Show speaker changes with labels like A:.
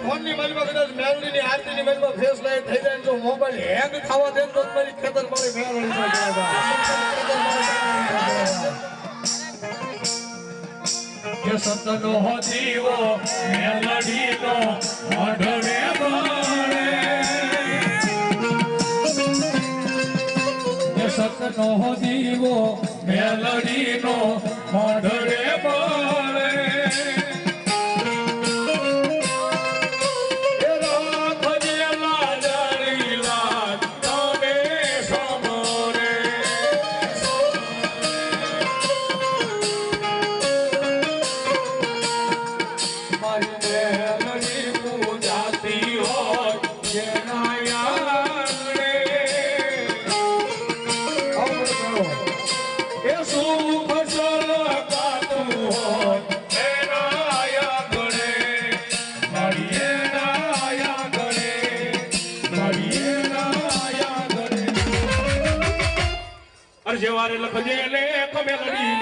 A: ફોનની માલિકા કદાચ મેલડીની આરતીની માલિકા face light થઈ જાય તો મોબાઈલ હેંગ થવા દે તો મારી ખેતર મારી મેલડી
B: કે સતનો દીવો મેલડીનો અઢળે બળે કે સતનો દીવો મેલડીનો અઢળે બળે જેવારે લખજે લે કમેલડી